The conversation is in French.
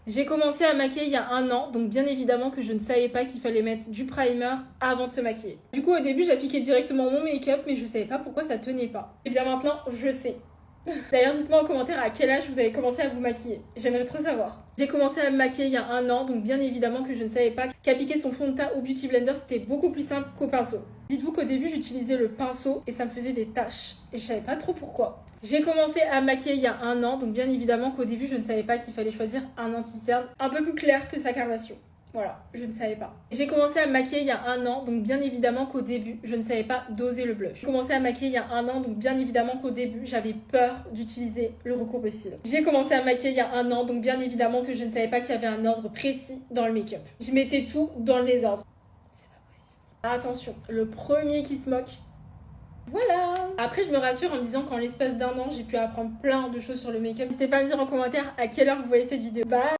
J'ai commencé à maquiller il y a 1 an, donc bien évidemment que je ne savais pas qu'il fallait mettre du primer avant de se maquiller. Du coup, au début, j'appliquais directement mon make-up, mais je savais pas pourquoi ça tenait pas. Et bien maintenant, je sais. D'ailleurs, dites-moi en commentaire à quel âge vous avez commencé à vous maquiller. J'aimerais trop savoir. J'ai commencé à me maquiller il y a 1 an, donc bien évidemment que je ne savais pas qu'appliquer son fond de teint au Beauty Blender, c'était beaucoup plus simple qu'au pinceau. Dites-vous qu'au début, j'utilisais le pinceau et ça me faisait des taches. Et je savais pas trop pourquoi. J'ai commencé à me maquiller il y a 1 an, donc bien évidemment qu'au début, je ne savais pas qu'il fallait choisir un anti-cerne un peu plus clair que sa carnation. Voilà, je ne savais pas. J'ai commencé à me maquiller il y a 1 an, donc bien évidemment qu'au début, je ne savais pas doser le blush. J'ai commencé à me maquiller il y a 1 an, donc bien évidemment qu'au début, j'avais peur d'utiliser le recourbe cils. J'ai commencé à me maquiller il y a 1 an, donc bien évidemment que je ne savais pas qu'il y avait un ordre précis dans le make-up. Je mettais tout dans le désordre. C'est pas possible. Attention, le premier qui se moque. Voilà. Après, je me rassure en me disant qu'en l'espace d'1 an, j'ai pu apprendre plein de choses sur le make-up. N'hésitez pas à me dire en commentaire à quelle heure vous voyez cette vidéo. Bye.